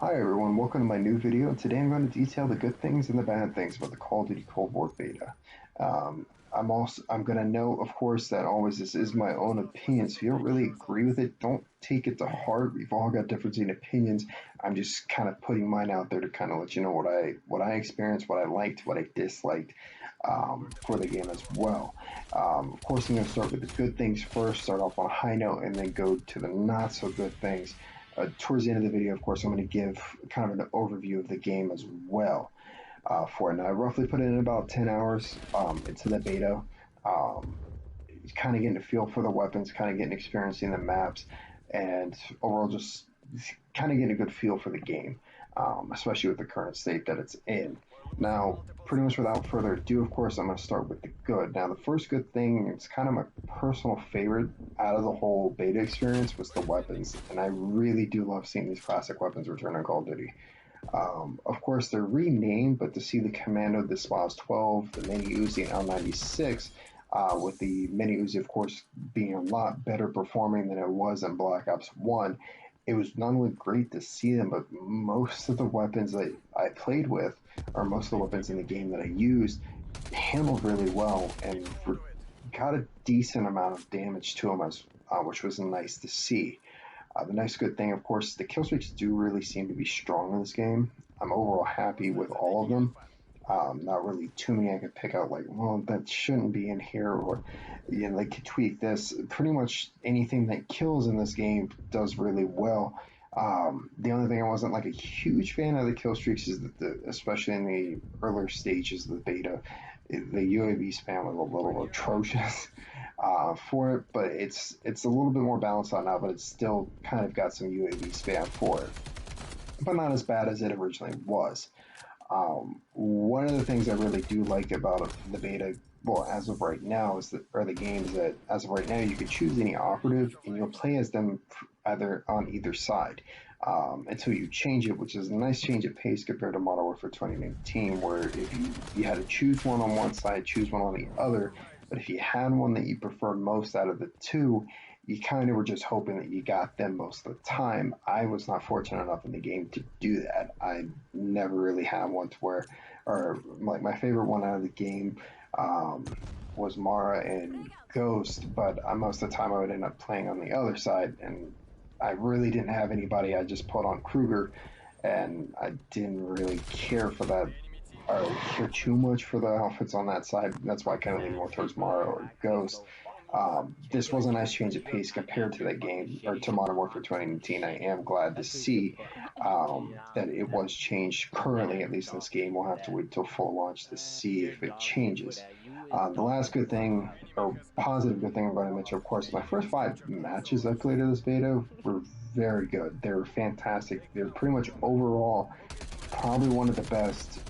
Hi everyone, welcome to my new video. Today I'm going to detail the good things and the bad things about the Call of Duty Cold War beta. I'm going to note, of course, that always this is my own opinion. So if you don't really agree with it, don't take it to heart. We've all got different opinions. I'm just kind of putting mine out there to kind of let you know what I experienced, what I liked, what I disliked for the game as well. Of course, I'm going to start with the good things first, start off on a high note, and then go to the not so good things. Towards the end of the video, of course, I'm going to give kind of an overview of the game as well for it. Now, I roughly put in about 10 hours into the beta, um, kind of getting a feel for the weapons, kind of getting experiencing the maps, and overall just kind of getting a good feel for the game, especially with the current state that it's in. Now, pretty much without further ado, of course, I'm going to start with the good. Now, the first good thing, it's kind of my personal favorite out of the whole beta experience, was the weapons. And I really do love seeing these classic weapons return on Call of Duty. Of course, they're renamed, but to see the Commando, the SPAS 12, the Mini Uzi L96, with the Mini Uzi, of course, being a lot better performing than it was in Black Ops 1, it was not only great to see them, but most of the weapons that I played with, or most of the weapons in the game that I used, handled really well and got a decent amount of damage to them, which was nice to see. The nice good thing, of course, the kill streaks do really seem to be strong in this game. I'm overall happy with all of them. Not really too many I could pick out, like, well, that shouldn't be in here, or, you know, they could tweak this. Pretty much anything that kills in this game does really well. The only thing I wasn't like a huge fan of the kill streaks is that, especially in the earlier stages of the beta, the UAV spam was a little atrocious for it, but it's a little bit more balanced out now, but it's still kind of got some UAV spam for it, but not as bad as it originally was. One of the things I really do like about the beta, well, as of right now, is that, or the game is that as of right now, you can choose any operative and you'll play as them either on either side until you change it, which is a nice change of pace compared to Modern Warfare 2019, where if you had to choose one on one side, choose one on the other, but if you had one that you preferred most out of the two, you kind of were just hoping that you got them most of the time. I was not fortunate enough in the game to do that. I never really had one to where, or like my favorite one out of the game was Mara and Ghost, but most of the time I would end up playing on the other side, and I really didn't have anybody. I just put on Kruger, and I didn't really care for that or care too much for the outfits on that side. That's why I kind of lean more towards Mara or Ghost. This was a nice change of pace compared to that game or to Modern Warfare 2019. I am glad to see that it was changed currently, at least in this game. We'll have to wait till full launch to see if it changes. The last good thing, or positive good thing I'm going to mention, of course, my first 5 matches I played in this beta were very good. They were fantastic. They're pretty much overall probably one of the best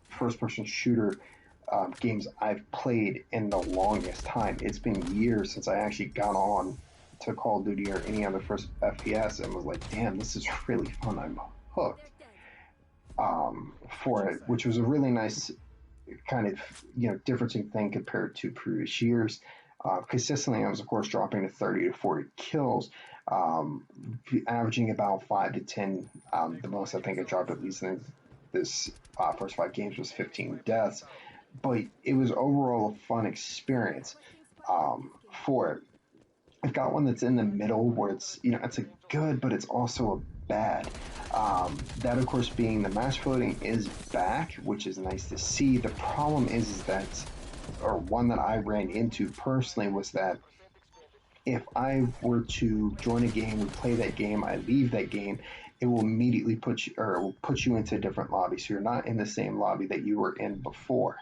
first person shooter games I've played in the longest time. It's been years since I actually got on to Call of Duty or any other first FPS and was like, damn, this is really fun. I'm hooked for it, which was a really nice kind of differencing thing compared to previous years. Consistently, I was of course dropping to 30 to 40 kills, um, averaging about 5 to 10. The most I think I dropped at least in this first 5 games was 15 deaths, but it was overall a fun experience for it. I've got one that's in the middle where it's a good, but it's also a bad. That of course being the match floating is back, which is nice to see. The problem is that, or one that I ran into personally, was that if I were to join a game, we play that game, I leave that game, it will immediately put you, or it will put you into a different lobby. So you're not in the same lobby that you were in before.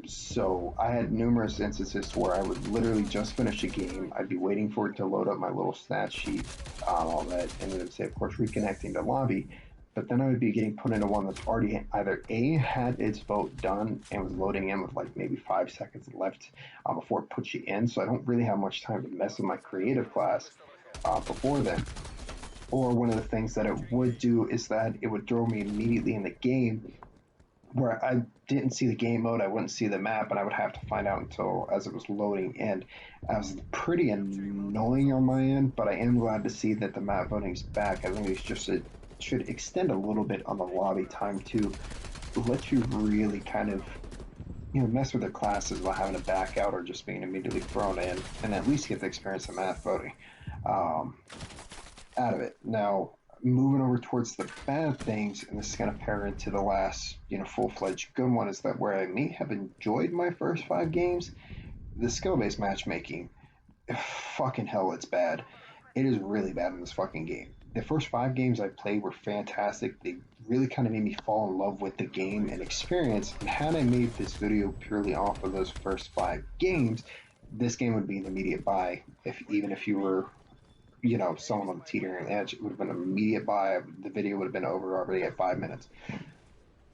So I had numerous instances where I would literally just finish a game. I'd be waiting for it to load up my little stat sheet, all that, and it would say, of course, reconnecting to lobby. But then I would be getting put into one that's already either A, had its vote done and was loading in with like maybe 5 seconds left before it puts you in. So I don't really have much time to mess with my creative class before then. Or one of the things that it would do is that it would throw me immediately in the game where I didn't see the game mode, I wouldn't see the map, and I would have to find out until as it was loading in. I was pretty annoying on my end, but I am glad to see that the map voting's back. I think it's should extend a little bit on the lobby time to let you really kind of mess with their classes while having to back out or just being immediately thrown in, and at least get the experience of math voting um, out of it. Now, moving over towards the bad things, and this is going to pair into the last, full-fledged good one, is that where I may have enjoyed my first 5 games, the skill-based matchmaking, fucking hell, it's bad. It is really bad in this fucking game. The first 5 games I played were fantastic. They really kind of made me fall in love with the game and experience. And had I made this video purely off of those first 5 games, this game would be an immediate buy. If even if you were, someone on the teetering edge, it would have been an immediate buy. The video would have been over already at 5 minutes.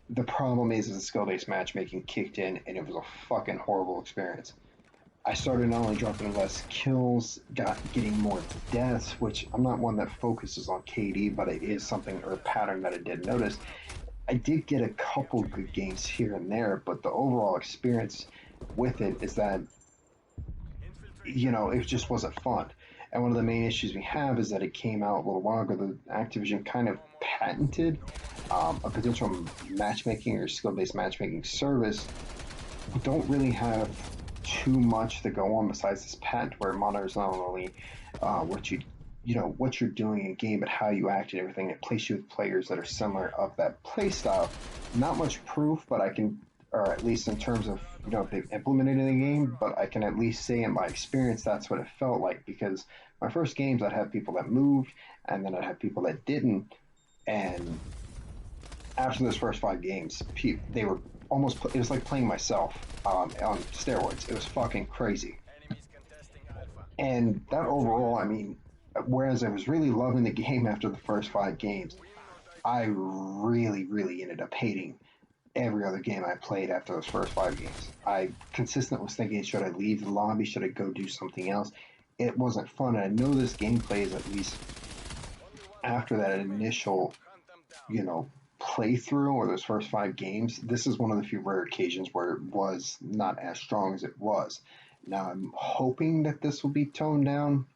The problem is the skill-based matchmaking kicked in, and it was a fucking horrible experience. I started not only dropping less kills, getting more deaths, which I'm not one that focuses on KD, but it is something or a pattern that I did notice. I did get a couple good games here and there, but the overall experience with it is that, it just wasn't fun. And one of the main issues we have is that it came out a little while ago. The Activision kind of patented a potential matchmaking or skill-based matchmaking service. We don't really have too much to go on besides this patent where it monitors not only what you're doing in game, but how you act and everything. It places you with players that are similar of that play style. Not much proof, but I can, or at least in terms of if they've implemented it in the game, but I can at least say in my experience that's what it felt like, because my first games I'd have people that moved and then I'd have people that didn't, and after those first 5 games, they were almost, it was like playing myself on steroids. It was fucking crazy. And that overall, I mean, whereas I was really loving the game after the first 5 games, I really, really ended up hating every other game I played after those first 5 games. I consistently was thinking, should I leave the lobby? Should I go do something else? It wasn't fun. And I know this gameplay is, at least after that initial, playthrough or those first 5 games, this is one of the few rare occasions where it was not as strong as it was. Now I'm hoping that this will be toned down.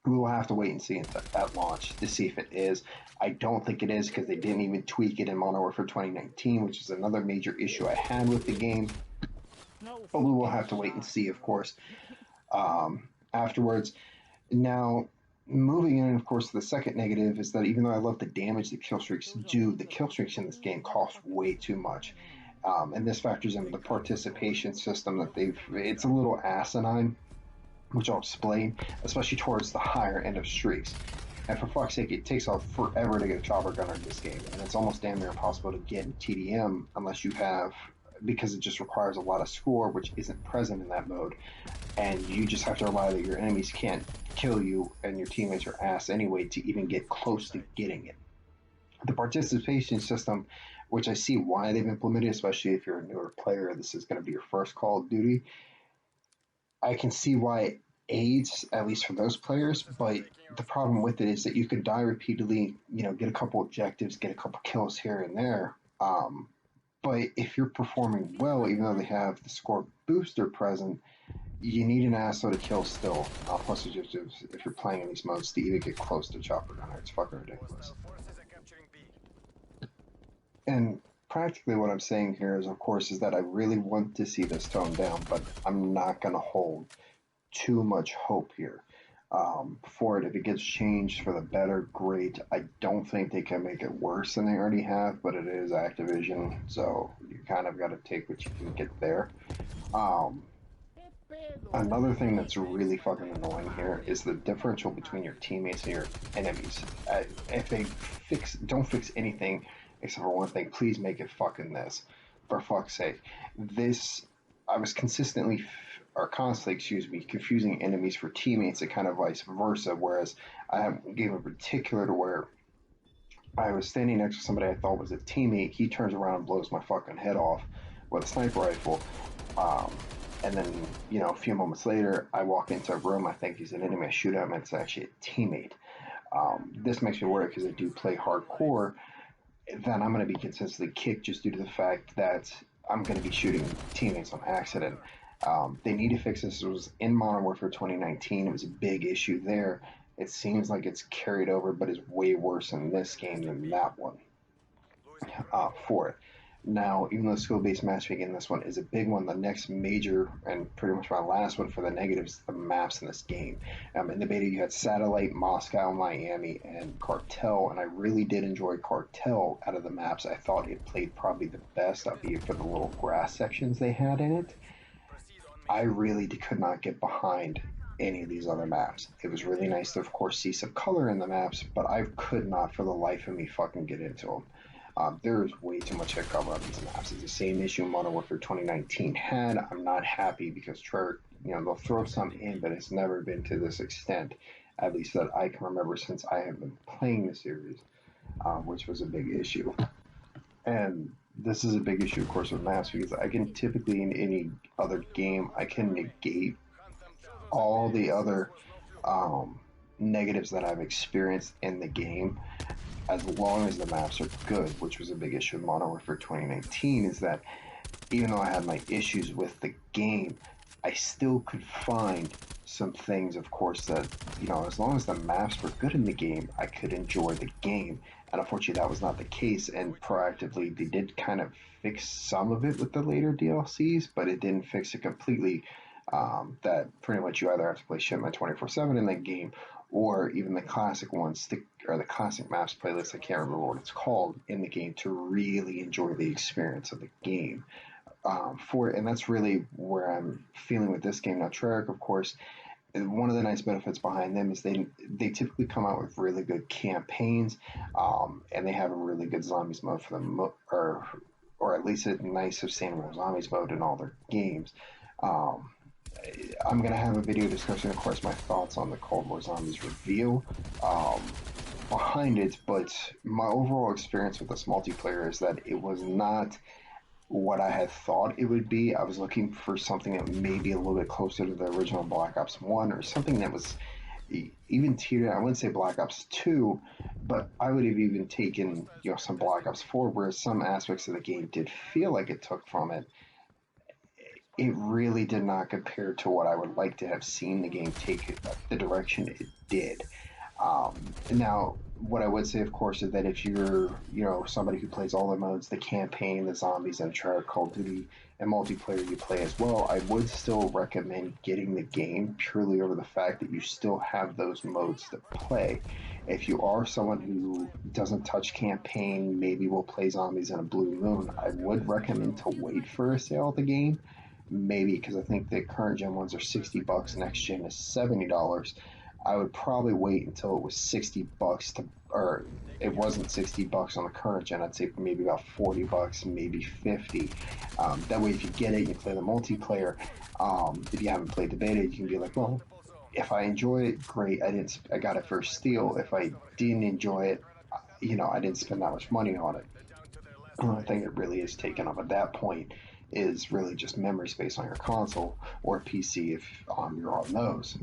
We will have to wait and see at launch to see if it is. I don't think it is, because they didn't even tweak it in Modern Warfare 2019, which is another major issue I had with the game. But we will have to wait and see, of course, afterwards. Now, moving in, of course, the second negative is that even though I love the damage the kill streaks do, the kill streaks in this game cost way too much. And this factors in the participation system that it's a little asinine, which I'll explain, especially towards the higher end of streaks. And for fuck's sake, it takes off forever to get a chopper gunner in this game, and it's almost damn near impossible to get in TDM unless you have, because it just requires a lot of score, which isn't present in that mode, and you just have to rely that your enemies can't kill you and your teammates are ass anyway to even get close to getting it. The participation system, which I see why they've implemented, especially if you're a newer player, this is going to be your first Call of Duty. I can see why it aids, at least for those players, but the problem with it is that you could die repeatedly, get a couple objectives, get a couple kills here and there. But if you're performing well, even though they have the score booster present, you need an asshole to kill still. Plus objectives if you're playing in these modes to even get close to chopper gunner. It's fucking ridiculous. And practically what I'm saying here is, of course, is that I really want to see this toned down, but I'm not going to hold too much hope here for it. If it gets changed for the better, great. I don't think they can make it worse than they already have, but it is Activision, so you kind of got to take what you can get there. Another thing that's really fucking annoying here is the differential between your teammates and your enemies. If they don't fix anything except for one thing, please make it fucking this. For fuck's sake. I was constantly, confusing enemies for teammates and kind of vice versa, whereas I have a game in particular to where I was standing next to somebody I thought was a teammate, he turns around and blows my fucking head off with a sniper rifle. And then, a few moments later, I walk into a room, I think he's an enemy, I shoot him, and it's actually a teammate. This makes me worry because I do play hardcore, then I'm going to be consistently kicked just due to the fact that I'm going to be shooting teammates on accident. They need to fix this. It was in Modern Warfare 2019. It was a big issue there. it seems like it's carried over, but is way worse in this game than that one for it. Now, even though skill-based matchmaking in this one is a big one, the next major and pretty much my last one for the negatives, the maps in this game. In the beta, you had Satellite, Moscow, Miami, and Cartel, and I really did enjoy Cartel out of the maps. I thought it played probably the best, albeit for the little grass sections they had in it. I really could not get behind any of these other maps. It was really nice to, of course, see some color in the maps, but I could not for the life of me fucking get into them. There is way too much to cover on these maps. It's the same issue Modern Warfare 2019 had. I'm not happy because Treyarch, they'll throw some in, but it's never been to this extent, at least that I can remember since I have been playing the series, which was a big issue. And this is a big issue, of course, with maps because I can typically in any other game I can negate all the other um, negatives that I've experienced in the game as long as the maps are good, which was a big issue in Modern Warfare 2019. Is that even though I had my issues with the game, I still could find some things, of course, that, as long as the maps were good in the game, I could enjoy the game. And unfortunately, that was not the case. And proactively, they did kind of fix some of it with the later DLCs, but it didn't fix it completely. That pretty much you either have to play Shipment 24/7 in that game, or even the classic ones, or the classic maps playlist, I can't remember what it's called, in the game to really enjoy the experience of the game for it, and that's really where I'm feeling with this game. Now, Treyarch, of course, one of the nice benefits behind them is they typically come out with really good campaigns, and they have a really good zombies mode for them, or at least a nice sustainable zombies mode in all their games. Um, I'm gonna have a video discussing, of course, my thoughts on the Cold War Zombies reveal. Um, Behind it, but my overall experience with this multiplayer is that it was not what I had thought it would be. I was looking for something that may be a little bit closer to the original Black Ops 1 or something that was even tiered. I wouldn't say Black Ops 2, but I would have even taken, some Black Ops 4, where some aspects of the game did feel like it took from it. It really did not compare to what I would like to have seen the game take the direction it did. Now, what I would say, of course, is that if you're, somebody who plays all the modes, the campaign, the zombies, and Treyarch Call of Duty, and multiplayer you play as well, I would still recommend getting the game purely over the fact that you still have those modes to play. If you are someone who doesn't touch campaign, maybe will play zombies in a blue moon, I would recommend to wait for a sale of the game. Maybe because I think the current gen ones are $60, next gen is $70. I would probably wait until it was $60 or it wasn't $60 on the current gen. I'd say maybe about $40, maybe 50. That way, if you get it, you play the multiplayer. If you haven't played the beta, you can be like, well, if I enjoy it, great. I got it for steal. If I didn't enjoy it, I didn't spend that much money on it. The only thing it really is taken up at that point is really just memory space on your console or PC if you're on those.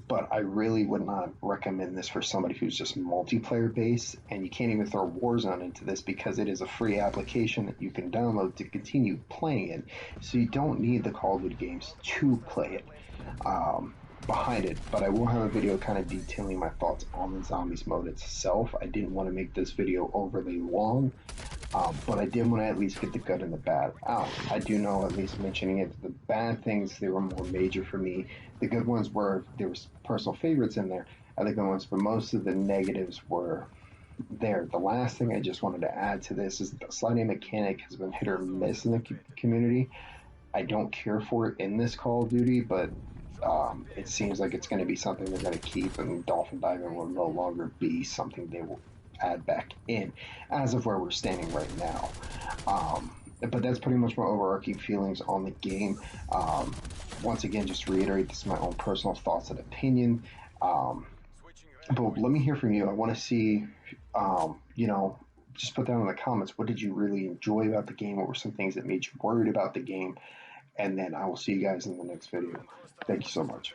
But I really would not recommend this for somebody who's just multiplayer based, and you can't even throw Warzone into this because it is a free application that you can download to continue playing it. So you don't need the Call of Duty games to play it. Um, Behind it, but I will have a video kind of detailing my thoughts on the zombies mode itself. I didn't want to make this video overly long, but I did want to at least get the good and the bad out. I do know, at least mentioning it, the bad things, they were more major for me. The good ones were, there was personal favorites in there, I think the ones, but most of the negatives were there. The last thing I just wanted to add to this is the sliding mechanic has been hit or miss in the community. I don't care for it in this Call of Duty, but it seems like it's going to be something they're going to keep, and dolphin diving will no longer be something they will add back in as of where we're standing right now. But that's pretty much my overarching feelings on the game. Once again, just to reiterate, this is my own personal thoughts and opinion. Um, but let me hear from you. I want to see, just put down in the comments, what did you really enjoy about the game? What were some things that made you worried about the game? And then I will see you guys in the next video. Thank you so much.